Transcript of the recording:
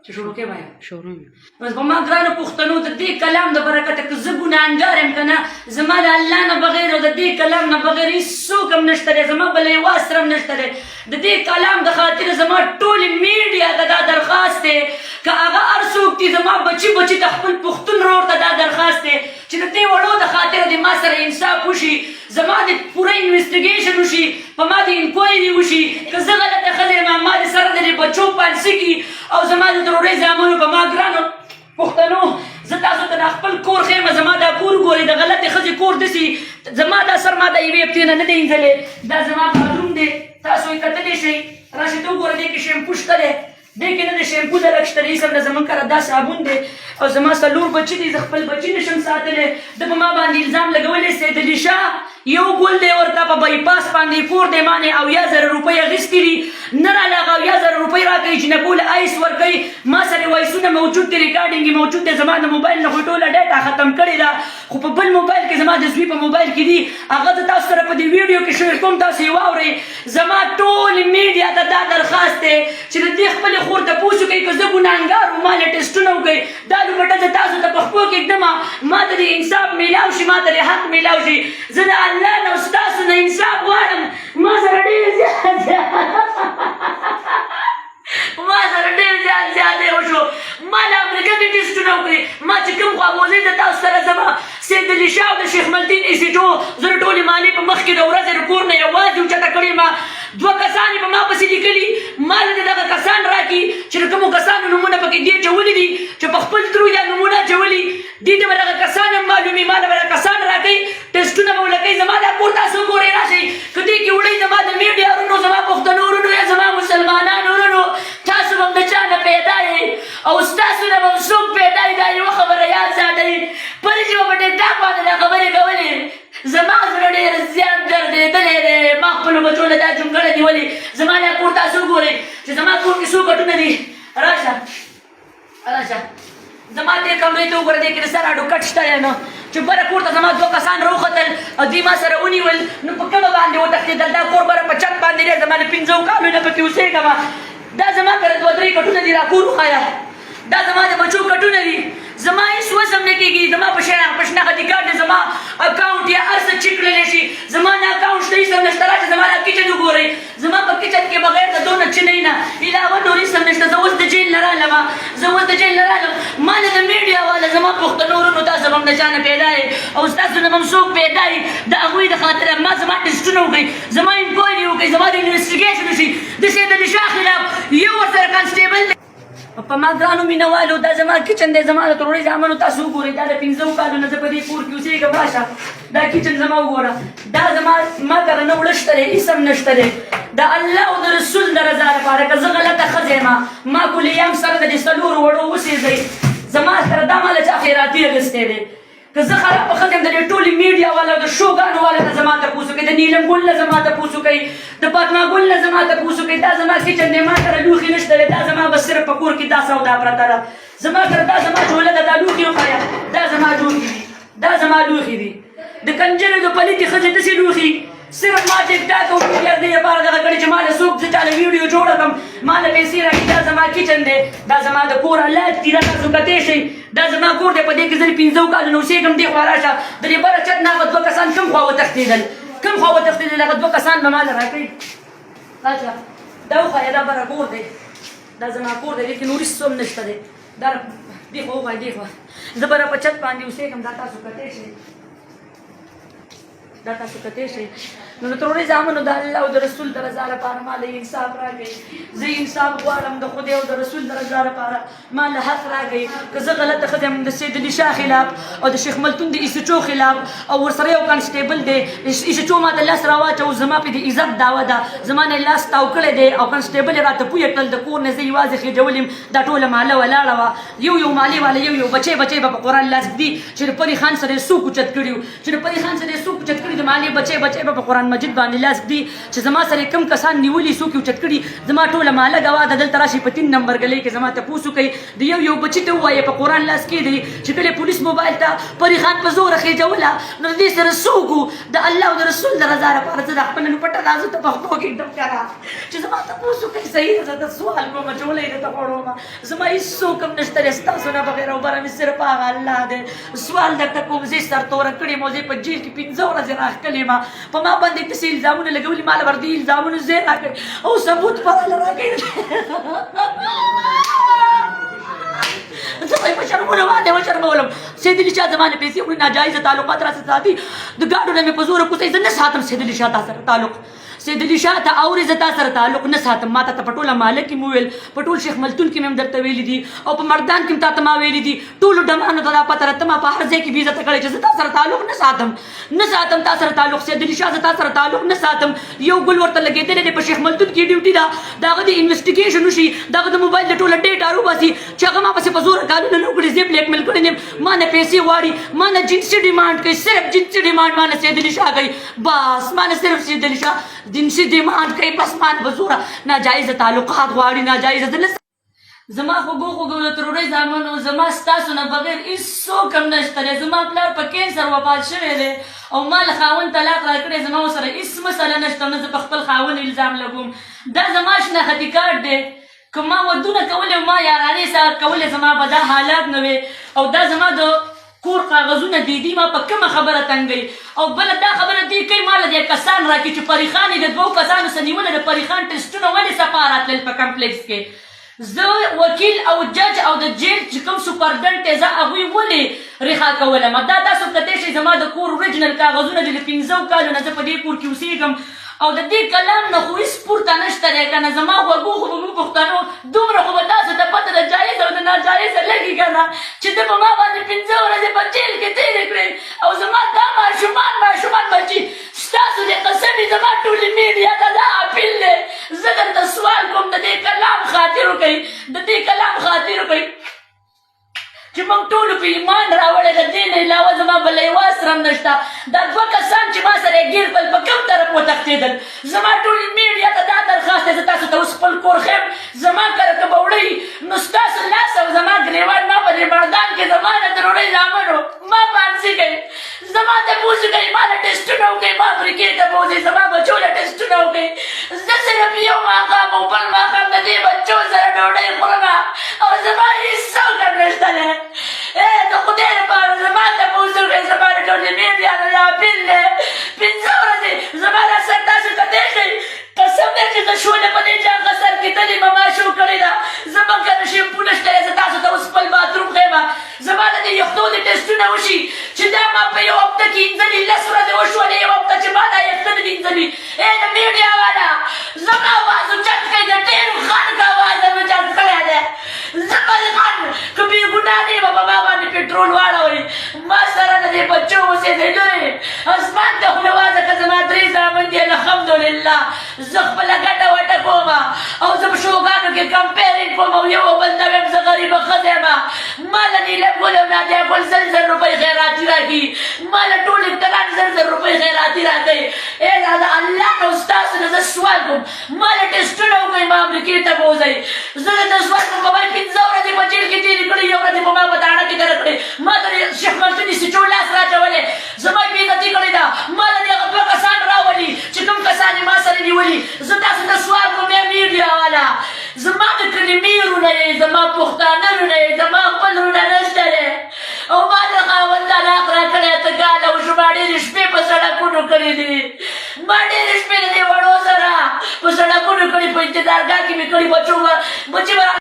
چې شروع کې وایم شروع بس په ما ګرانو پښتنو د دې کلام د برکته که زه ګناهګار یم که نه زما د الله نه بغیر او د دې کلام نه بغیر هېڅوک هم نشته دی زما بله یوه سره هم نشته دی د دې کلام د خاطر زما ټولې میډیا ته دا درخواست دی که هغه هر څوک دي زما بچي بچي ته خپل پښتون ورور ته دا درخواست دی چې د دې وړو د خاطر د ما سره انصاف وشي زما د پوره انویسټیګیشن وشي په ما د انکوایري وشي که زه غلطه ښځه یم ما د سره د بچو پالسي کي او زما د تروریزم زامنو په ما ګرانو پښتنو زه تاسو ته خپل کور ښیم زما دا کور ګورئ د غلطې ښځې کور داسې زما دا سر ما د یوې هفتې نه نه دی انځلی دا زما بادروم دی تاسو یې کتلی شئ راشئ ته وګوره دې کې شیمپو شته دی دې کې نه د شیمپو د لږ شته دی هېڅ هم نه زموږ کره دا صابون دی او زما څلور بچي دي زه خپل بچي نشم ساتلی ده په ما باندې الزام لګولی سیدلي شاه یو ګل دی ورته په بایپاس باندې کور دی مانې اویا زره روپۍ اخیستي دي نه راله هغه اویا زره روپۍ راکوي چې نکول آیس ورکوي ما سره وایسونه موجود دي ریکارډینګ یې موجود دی زما د موبایل نه خو ټوله ډیټا ختم کړې ده خو په بل موبایل کې زما د زوی په موبایل کې دي هغه زه تاسو سره په دې ویډیو کې شیر کوم تاسو یې واورئ زما ټول میډیا ته دا درخواست دی چې د دې خپلې خور تپوس وکړئ که زه ګناهګار وم ما له ټسټونه وکړئ دا لوبټه زه تاسو ته په خپلو کې ږدمه ما ته د انصاف میلاو شي ما ته د حق میلاو شي زه د الله نه او ستاسو نه انصاف غواړم ما سره ډېر زیات وشو ما له امریکا کې ټسټونه وکړي ما چې کوم خواږوزۍ د تاسو سره ځمه سیدلي شاه او د شیخ ملتین ایسیټو زه د ټولې مالې په مخ کې د ورځې د کور نه یوازې اوچته کړې ما دوه کسان یې په ما پسې لیکلي ما له دغه کسان راکړي چې د کومو کسانو نومونه پکې دې اچولي دي چې په خپل ترو یا نومونه اچولي دې ته به دغه کسان هم معلومي ما له به دغه کسان راکوي ټسټونه به ولګوي زما دا کور تاسو وګورئ راشئ که دې کې وړئ زما د میډیا ورونو زما پښتنو ورونو یا زما مسلمانانو ورونو تاسو به هم د چا نه پیدا یې او ستاسو نه به هم څوک پیدا یي دا یوه خبره یاد ساتئ پرې چې به په ټیکټاک باندې دا خبرې کولې زما زړه ډېر زیات ګرځېدلی دی ما خپلو بچو له دا جونګړه نیولې زما دا کور تاسو وګورئ چې زما کور کې څو کټونه دي راشه زما دې کمرې ته وګوره دې کې د سر هډو کټ شته دی نو چې بره کور ته زما دوه کسان راوختل او دوی ما سره ونیول نو په کومه باندې وتښتېدل دا کور بره په چت باندې ډېر زما د 5 کالو نه پکې اوسېږم دا زما کره 2-3 کټونه دي را کور وښایه دا زما د بچو کټونه دي زما هېڅ وسم نه کېږي زما په شناخته کارت دی زما اکاونټ یا هر څه چیک کړلی شي زما نه اکاونټ شته هېڅ هم نشته راشه زما دا کچن وګورئ زما په کچن کې بغیر د دونه چینۍ نه علاوه نور هېڅ هم نشته زه اوس د جیل نه رالم ما نه د میډیا والا زما پښتنو ورونو تاسو به هم د چا نه پیدا یې او ستاسو نه به هم څوک پیدا یي د هغوی د خاطره ما زما ټسټونه وکړئ زما انکوایري وکړئ زما د انویسټیګیشن وشي د سیدلي شاه خلاف یو ورسره کانسټیبل دی په ما ګرانو مینهوالو دا زما کچن دی زما د تروړې زامنو تاسو وګورئ دا د 15 کالو نه زه په دې کور کې اوسېږم راشه دا کچن زما وګوره دا زما ما کره نه وړه شته دی هېڅ هم نشته دی د الله او د رسول د رضا لپاره که زه غلطه ښځه یم ما کلیام سره د دې 4 وړو اوسېږئ زما سره دا ما له چا خیراتي اخیستی دی که زه خرابه ښځه یم د دې ټولې میډیا والا د شوګانو والا نه زما تپوس وکړئ د نیلم ګل نه زما تپوس وکړئ د فاطمه ګل نه زما تپوس وکړئ دا زما کچن دی ما سره لوښي نشته دی دا زما بس صرف په کور کې دا سودا پرته ده زما سره دا زما جوله ده دا لوښي وښایه دا زما لوښي دي دا زما لوښي دي د کنجرو د پلیتې ښځې داسې لوښي صرف ما ټیکټاک او میډیا دې لپاره دغه کړي چې ما له څوک زه چاله ویډیو جوړه کړم ما له پیسې راکړي دا زما کچن دی دا زما د کور حالات دي دا تاسو کتی شئ دا زما کور دی په دې کې زه 15 کالو نه اوسېږم دې خوا راشه د دې بره چت نه هغه 2 کسان کوم خوا وتښتېدل هغه 2 کسان به ما له راکړي راشه دا وښایه دا بره کور دی دا زما کور دی دې کې نور هېڅ هم نشته دی دا دې خوا وښایه دې خوا زه بره په چت باندې اوسېږم دا تاسو کتی شئ دا تاسو کتی شئ نو د تروړې زامنو د الله او د رسول د رضا لپاره ما له انصاف راکړئ زه انصاف غواړم د خدای او د رسول د رضا لپاره ما له حق راکړئ که زه غلطه ښځه یم د سیدلي شاه خلاف او د شیخ ملتون د ایسیچو خلاف او ورسره یو کانسټیبل دی ایسیچو ما ته لاس راواچو زما پې د عزت دعوه ده زما نه لاس تاو کړی دی او کانسټیبل یې راته پویه کړل د کور نه زه یوازې خېجول یم دا ټوله ماله ولاړه وه یو مالې والا یو بچی به په قرآن لاس ږدي چې د پري خان سره یې څوک اوچت کړي و چې د پري خان سره یې څوک اوچت کړي د مالې بچی به په قرآن مجید باندې لاس ږدي چې زما سره کم کسان نیولي څوک یې اوچت کړي زما ټوله ماله ګواه ده دلته راشئ په 3 نمبر ګلۍ کې زما تپوس وکړئ د یو بچي ته ووایه په قرآن لاس کې دی چې کله پولیس موبایل ته پری خان په زوره خېجوله نو د دې سره څوک وو د الله او د رسول د رضا لپاره زه د خپل نو پټه رازو ته پښتو کې ډم کړه چې زما تپوس وکړئ صحیح ده زه سوال کوم چې ولې درته غواړم زما هېڅوک هم نشته دی ستاسو نه بغیر او بره مې صرف هغه الله دی سوال درته کوم زه سرتوره کړې یم او زه په جیل کې 15 ورځې راښکلې یم په ما باندې داسې الزامونه لګولي ما له ور دې الزامونو ځای راکړئ او ثبوت پراله راکړئ زه په شرمونه باندې وشرمولم سید علي شاه زما نه پیسې وړي ناجایزه تعلقات راسره ساتي د ګاډو نه مې په زوره کوڅې زه نه ساتم سید علي شاه تا سره تعلق سید علي شاه ته اورې زه تا سره تعلق نه ساتم ما ته په ټوله ماله کې مو ویل په ټول شیخ ملتون کې مې هم درته ویلي دي او په مردان کې هم تا ته ما ویلي دي ټولو ډمانو ته دا پته راته ما په هر ځای کې بې عزته کړی چې زه تا سره تعلق نه ساتم تا سره تعلق سید علي شاه زه تا سره تعلق نه ساتم یو ګل ورته لګېدلی دی په شیخ ملتون کې ډیوټي ده د هغه د انویسټیګیشن وشي د هغه د موبایل د ټوله ډیټا روباسي چې هغه ما پسې په زوره کارونه نه وکړي زه بلیک میل کړی یم ما نه پیسې غواړي ما نه جنسي ډیمانډ کوي صرف جنسي ډیمانډ ما نه سید علي شاه کوي بس ما نه صرف سید علي شاه جنسي ډیمانډ کوي بس ما نه په زوره ناجایزه تعلقات غواړي ناجایزه زما خوږو د ترورۍ زامنو زما ستاسو نه بغیر هېڅوک هم نشته دی زما پلار په کینسر وفات شوی دی او ما له خاوند طلاق راکړی زما ورسره هېڅ مسله نشته نه زه په خپل خاوند الزام لګوم دا زما شناختي کارت دی که ما ودونه کولې او ما یارانې سره کولې زما به دا حالات نه وي او دا زما د کور کاغذونه دي ما په کومه خبره تنګوي او بله دا خبره دی کوي ما له دې کسان راکړي چې پریخان یې د 2 کسانو څه نیوله د پریخان ټسټونه ولې صفا راتلل په کمپلیکس کې زه وکیل او جج او د جیل چې کوم سپرډنټ دی زه هغوی ولې رخا کولم دا تاسو کتلی شئ زما د کور اوریجنل کاغذونه دي د 15 کالو نه زه په دې کور کې اوسېږم او د دې کلام نه خو هېڅ پورته نشته دی که نه زما غوږو خو به موږ پښتنو دومره خو به تاسو ته پته د جایزه او د ناجایزه لګي که نه چې ده په ما باندې 15 ورځې په جیل کې تېرې کړې او زما دا ماشومان بچي ستاسو د قسم زما ټولې میډیا ته دا اپیل دی زه درته سوال کوم د دې کلام خاطر وکړئ چې موږ ټولو په ایمان راوړی د دې نه علاوه زما بل یوه سره هم نشته دا 2 کسان چې ما سره یې ګیر کړل په کوم طرف وتښتېدل زما ټولې میډیا ته دا درخواست دی زه تاسو ته اوس خپل کور ښیم زما کره که به وړئ نو ستاسو لاس او زما ګریوان ما په دې مردان کې زما د ترورۍ زامنو ما پانسي کوي زما تپوس کوي ما له ټسټونه وکړئ ما افریقې ته بوځئ زما بچو له ټسټونه وکړئ زه صرف یو ماښام او بل ماښام د دې بچو سره ډوډۍ خورم او زما هېڅوک هم نشته دی د خدای لپاره زما تپوس وکړئ زما د ټولې میډیا نه دا اپیل دی 15 ورځې زما دا سر تاسو کتی شئ قسم دی چې زه شولې په دې چا غسر کې تلې مه ما شو کړې ده زما کره شیمپو نشته دی زه تاسو ته اوس خپل باتروم ښیم زما د دې یخنو د ټسټونه وشي چې دا ما په یو هفته کې انځلي 10 ورځې وشولې یو هفته چې ما دا یخته دې انځلي د میډیا والا زما اواز اوچت کړئ د ډېرو خلک اواز مې اوچت کړی دی زما د خان که بې ګناه دی به په ما باندې پټرول واړوئ ما سره د دې بچو اوسېدلی اسمان ته خوله وازه که زما 3 زامن دي الحمدلله زه خپله ګټه وټه کوم او زه په شوګانو کې کمپیرینګ کوم او یو بل ته ویم زه غریبه ښځه یم ما له نیله ګل او نادیه ګل 100 روپۍ خیراتي راکړي ما له ټول افطران 100 روپۍ خیراتي راکوي د الله نه ستاسو نه زه سوال کوم ما له ټسټونه وکړئ ما امریکې ته بوځئ زه درته سوال کوم که باید 15 ورځې په جیل کې تېرې کړي 1 ورځې په ما په تاڼه کې تېره کړې ما ته شیخ ملتون سټو لاس راچولی زما یې بې عزتي کړې ده ما له دې 2 کسان راولي چې کوم کسان یې ما سره نیولي زه تاسو ته سوال کوم یا میډیا والا زما د کلمې رونه یې زما پښتانه رونه یې زما خپل رونه نشته دی او ما د خاوند طلاق راکړی ته کال او شو ما ډېرې شپې په سړکونو کړې دي ما ډېرې شپې د دې وړو سره په سړکونو کړي په انتظارګاه کې مې کړي بچي به